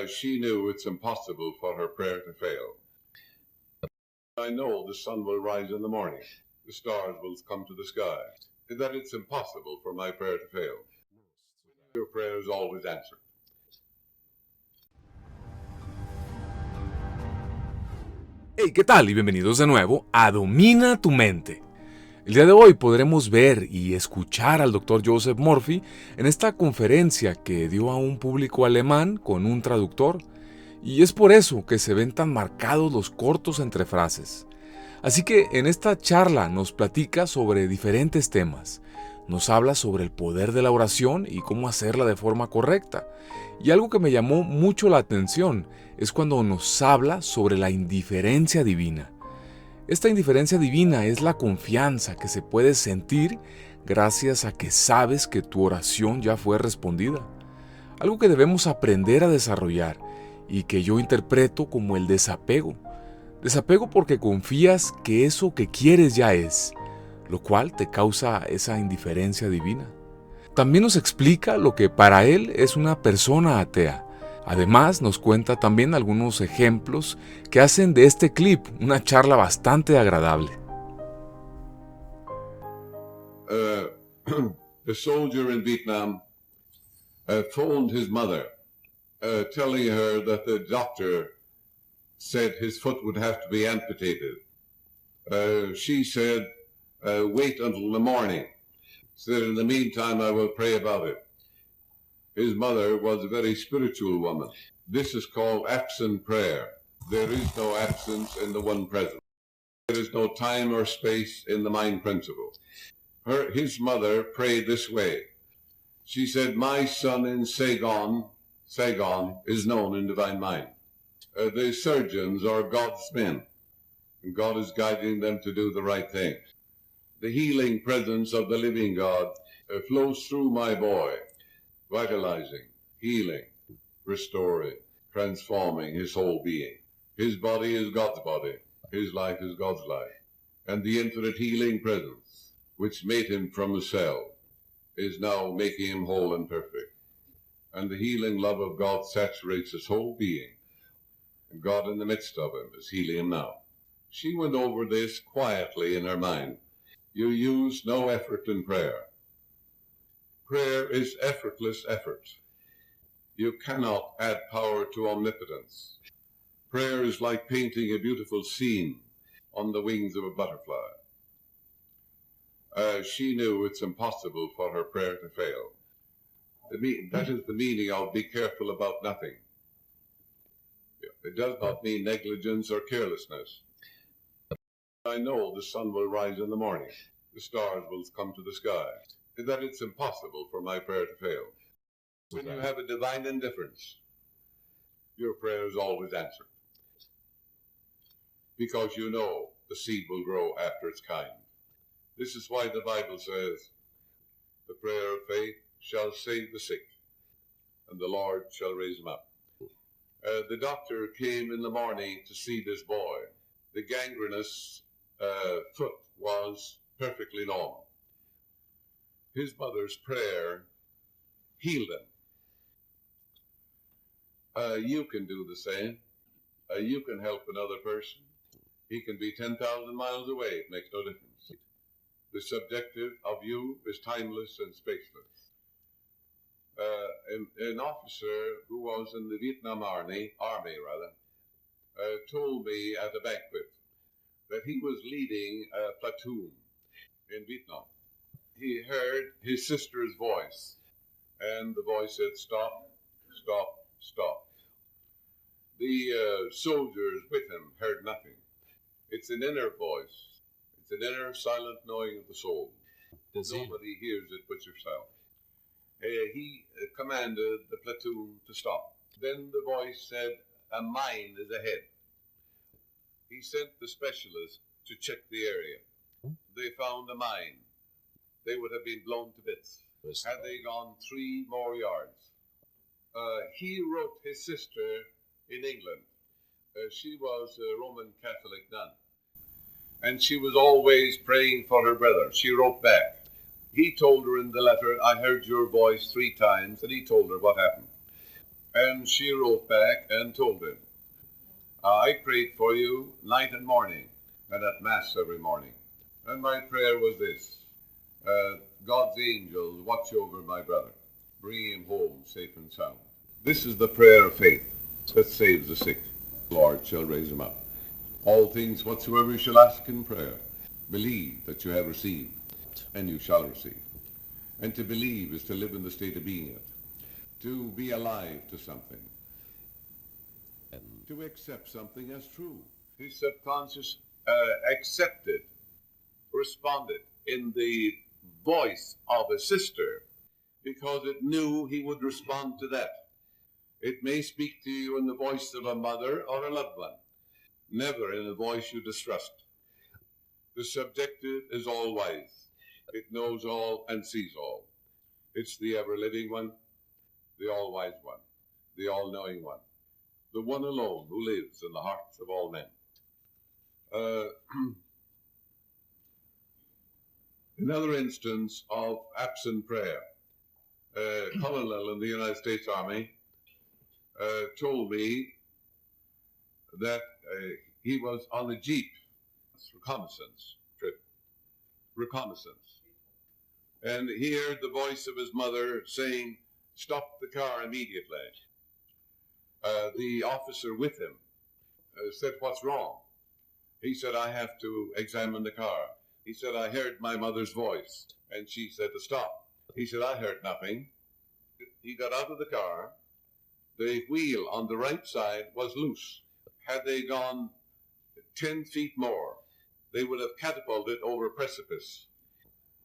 She knew it's impossible for her prayer to fail. I know the sun will rise in the morning, the stars will come to the sky, that it's impossible for my prayer to fail. Your prayer is always answered. Hey, ¿qué tal? Y bienvenidos de nuevo a Domina tu mente. El día de hoy podremos ver y escuchar al Dr. Joseph Murphy en esta conferencia que dio a un público alemán con un traductor, y es por eso que se ven tan marcados los cortos entre frases. Así que en esta charla nos platica sobre diferentes temas. Nos habla sobre el poder de la oración y cómo hacerla de forma correcta. Y algo que me llamó mucho la atención es cuando nos habla sobre la indiferencia divina. Esta indiferencia divina es la confianza que se puede sentir gracias a que sabes que tu oración ya fue respondida. Algo que debemos aprender a desarrollar y que yo interpreto como el desapego. Desapego porque confías que eso que quieres ya es, lo cual te causa esa indiferencia divina. También nos explica lo que para él es una persona atea. Además, nos cuenta también algunos ejemplos que hacen de este clip una charla bastante agradable. A soldier in Vietnam phoned his mother, telling her that the doctor said his foot would have to be amputated. She said, wait until the morning. Said, in the meantime, I will pray about it. His mother was a very spiritual woman. This is called absent prayer. There is no absence in the one present. There is no time or space in the mind principle. His mother prayed this way. She said, my son in Saigon is known in divine mind. The surgeons are God's men, and God is guiding them to do the right thing. The healing presence of the living God flows through my boy, vitalizing, healing, restoring, transforming his whole being. His body is God's body. His life is God's life. And the infinite healing presence, which made him from a cell, is now making him whole and perfect. And the healing love of God saturates his whole being. And God in the midst of him is healing him now. She went over this quietly in her mind. You use no effort in prayer. Prayer is effortless effort. You cannot add power to omnipotence. Prayer is like painting a beautiful scene on the wings of a butterfly. She knew it's impossible for her prayer to fail. That is the meaning of be careful about nothing. It does not mean negligence or carelessness. I know the sun will rise in the morning, the stars will come to the sky, that it's impossible for my prayer to fail. When you have a divine indifference, your prayer is always answered. Because you know the seed will grow after its kind. This is why the Bible says, the prayer of faith shall save the sick, and the Lord shall raise them up. The doctor came in the morning to see this boy. The gangrenous foot was perfectly normal. His mother's prayer healed him. You can do the same. You can help another person. He can be 10,000 miles away. It makes no difference. The subjective of you is timeless and spaceless. An officer who was in the Vietnam Army told me at a banquet that he was leading a platoon in Vietnam. He heard his sister's voice, and the voice said, stop, stop, stop. The soldiers with him heard nothing. It's an inner voice. It's an inner silent knowing of the soul. Nobody hears it but yourself. He commanded the platoon to stop. Then the voice said, a mine is ahead. He sent the specialist to check the area. They found a mine. They would have been blown to bits had they gone 3 more yards. He wrote his sister in England. She was a Roman Catholic nun. And she was always praying for her brother. She wrote back. He told her in the letter, I heard your voice 3 times, and he told her what happened. And she wrote back and told him, I prayed for you night and morning, and at Mass every morning. And my prayer was this, God's angels watch over my brother, bring him home safe and sound. This is the prayer of faith that saves the sick. The Lord shall raise him up. All things whatsoever you shall ask in prayer, believe that you have received, and you shall receive. And to believe is to live in the state of being it, to be alive to something, to accept something as true. His subconscious accepted, responded in the voice of a sister because it knew he would respond to that. It may speak to you in the voice of a mother or a loved one, never in a voice you distrust. The subjective is all wise. It knows all and sees all. It's the ever-living one, the all-wise one, the all-knowing one, the one alone who lives in the hearts of all men. Another instance of absent prayer. A colonel in the United States Army told me that he was on a Jeep reconnaissance trip. And he heard the voice of his mother saying, stop the car immediately. The officer with him said, what's wrong? He said, I have to examine the car. He said, I heard my mother's voice. And she said to stop. He said, I heard nothing. He got out of the car. The wheel on the right side was loose. Had they gone 10 feet more, they would have catapulted over a precipice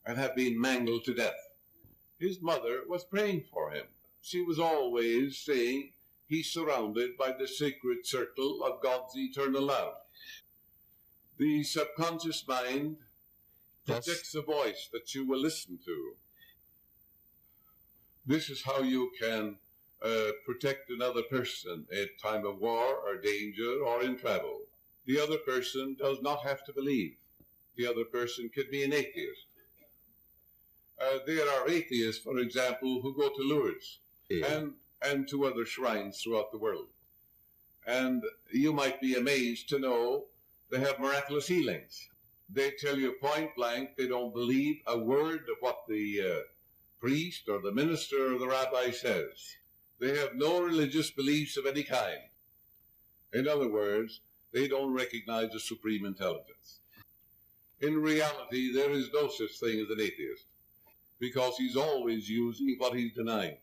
and have been mangled to death. His mother was praying for him. She was always saying, he's surrounded by the sacred circle of God's eternal love. The subconscious mind projects a voice that you will listen to. This is how you can protect another person at time of war or danger or in travel. The other person does not have to believe. The other person could be an atheist. There are atheists, for example, who go to Lourdes and to other shrines throughout the world. And you might be amazed to know they have miraculous healings. They tell you point blank they don't believe a word of what the priest or the minister or the rabbi says. They have no religious beliefs of any kind. In other words, they don't recognize a supreme intelligence. In reality, there is no such thing as an atheist, because he's always using what he's denying.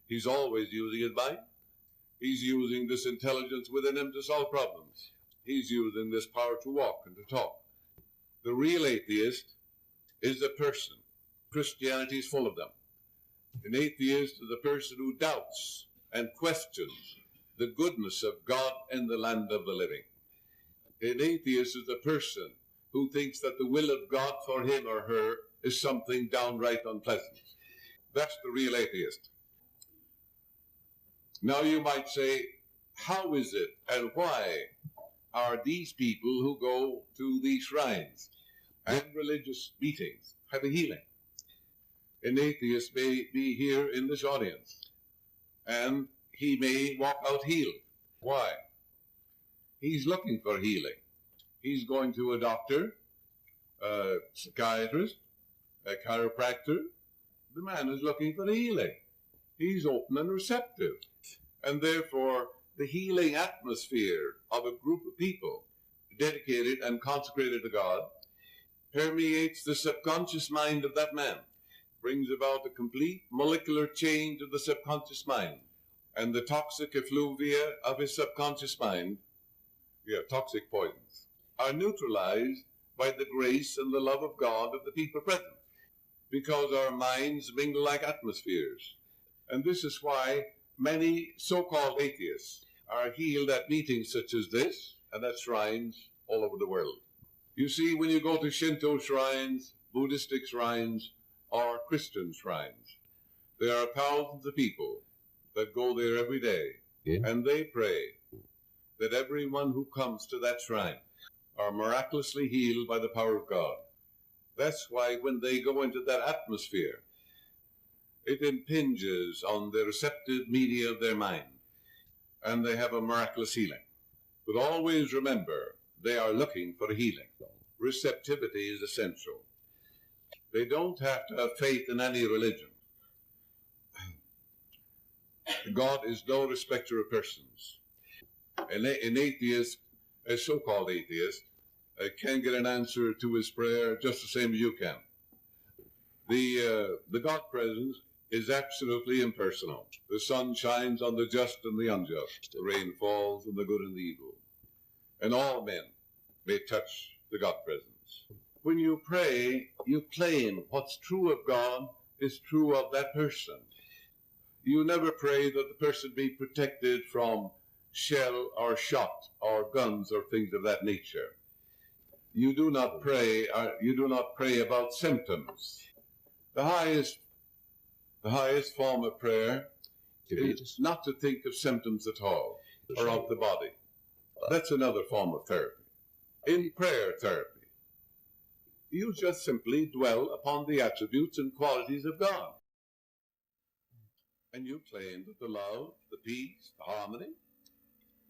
He's always using his mind. He's using this intelligence within him to solve problems. He's using this power to walk and to talk. The real atheist is a person. Christianity is full of them. An atheist is a person who doubts and questions the goodness of God in the land of the living. An atheist is a person who thinks that the will of God for him or her is something downright unpleasant. That's the real atheist. Now you might say, how is it and why are these people who go to these shrines and religious meetings have a healing? An atheist may be here in this audience and he may walk out healed. Why? He's looking for healing. He's going to a doctor, a psychiatrist, a chiropractor. The man is looking for healing. He's open and receptive. And therefore, the healing atmosphere of a group of people dedicated and consecrated to God permeates the subconscious mind of that man, brings about a complete molecular change of the subconscious mind, and the toxic effluvia of his subconscious mind, toxic poisons, are neutralized by the grace and the love of God of the people present, because our minds mingle like atmospheres. And this is why many so-called atheists are healed at meetings such as this and at shrines all over the world. You see, when you go to Shinto shrines, Buddhistic shrines, or Christian shrines, there are thousands of people that go there every day, and they pray that everyone who comes to that shrine are miraculously healed by the power of God. That's why when they go into that atmosphere, it impinges on the receptive media of their mind, and they have a miraculous healing. But always remember, they are looking for healing. Receptivity is essential. They don't have to have faith in any religion. God is no respecter of persons. An atheist, a so-called atheist, can get an answer to his prayer just the same as you can. The God presence is absolutely impersonal. The sun shines on the just and the unjust. The rain falls on the good and the evil. And all men may touch the God presence. When you pray, you claim what's true of God is true of that person. You never pray that the person be protected from shell or shot or guns or things of that nature. You do not pray about symptoms. The highest form of prayer is not to think of symptoms at all or of the body. That's another form of therapy. In prayer therapy, you just simply dwell upon the attributes and qualities of God. And you claim that the love, the peace, the harmony,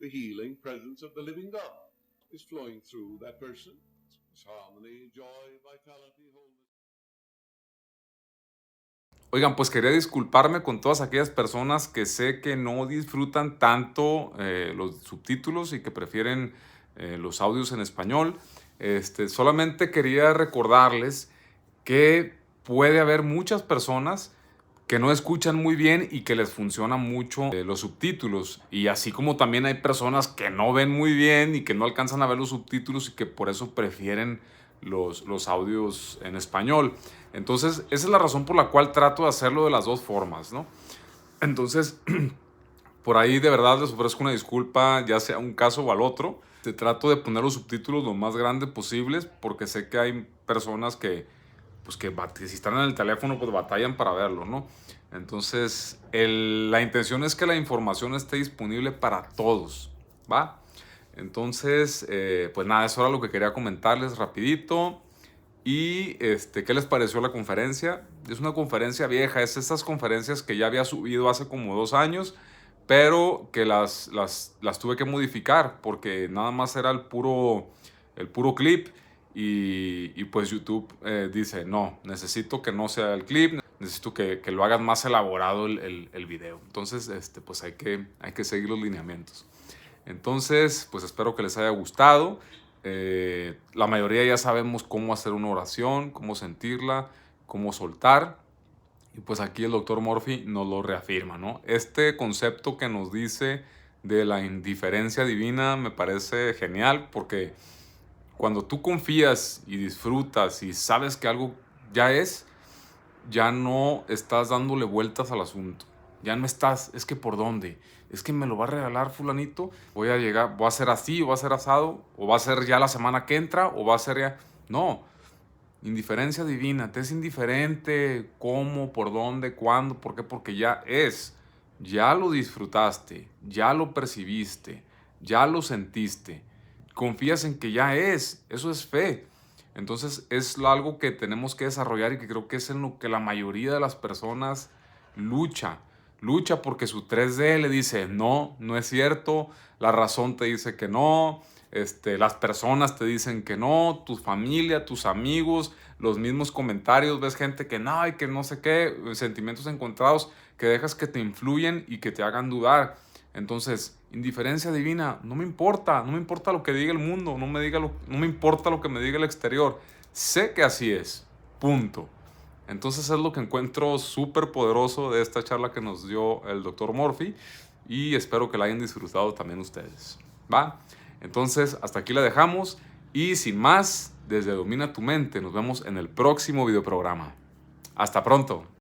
the healing presence of the living God is flowing through that person. It's harmony, joy, vitality, wholeness. Oigan, pues quería disculparme con todas aquellas personas que sé que no disfrutan tanto los subtítulos y que prefieren los audios en español. Solamente quería recordarles que puede haber muchas personas que no escuchan muy bien y que les funcionan mucho los subtítulos. Y así como también hay personas que no ven muy bien y que no alcanzan a ver los subtítulos y que por eso prefieren los audios en español. Entonces, esa es la razón por la cual trato de hacerlo de las dos formas, ¿no? Entonces, por ahí de verdad les ofrezco una disculpa, ya sea un caso o al otro. Trato de poner los subtítulos lo más grandes posibles porque sé que hay personas que si están en el teléfono, pues batallan para verlo, ¿no? Entonces, la intención es que la información esté disponible para todos, ¿va? Entonces, pues nada, eso era lo que quería comentarles rapidito. Y, ¿qué les pareció la conferencia? Es una conferencia vieja, es estas conferencias que ya había subido hace como 2 años, pero que las tuve que modificar porque nada más era el puro clip. Y pues YouTube dice, no, necesito que no sea el clip, necesito que lo hagas más elaborado el video. Entonces, pues hay que seguir los lineamientos. Entonces, pues espero que les haya gustado. La mayoría ya sabemos cómo hacer una oración, cómo sentirla, cómo soltar. Y pues aquí el Dr. Murphy nos lo reafirma, ¿no? Este concepto que nos dice de la indiferencia divina me parece genial porque cuando tú confías y disfrutas y sabes que algo ya no estás dándole vueltas al asunto. Ya no estás, es que ¿por dónde? Es que me lo va a regalar fulanito, voy a ser así, o va a ser asado, o va a ser ya la semana que entra, o va a ser ya... No, indiferencia divina, te es indiferente cómo, por dónde, cuándo, por qué, porque ya lo disfrutaste, ya lo percibiste, ya lo sentiste. Confías en que ya eso es fe. Entonces es algo que tenemos que desarrollar y que creo que es en lo que la mayoría de las personas lucha porque su 3D le dice no es cierto, la razón te dice que no, las personas te dicen que no, tu familia, tus amigos, los mismos comentarios, ves gente que no y que no sé qué, sentimientos encontrados que dejas que te influyen y que te hagan dudar. Entonces, indiferencia divina, no me importa lo que diga el mundo, no me importa lo que me diga el exterior, sé que así es, punto. Entonces es lo que encuentro súper poderoso de esta charla que nos dio el Dr. Murphy y espero que la hayan disfrutado también ustedes, ¿va? Entonces hasta aquí la dejamos y sin más, desde Domina tu Mente, nos vemos en el próximo videoprograma. Hasta pronto.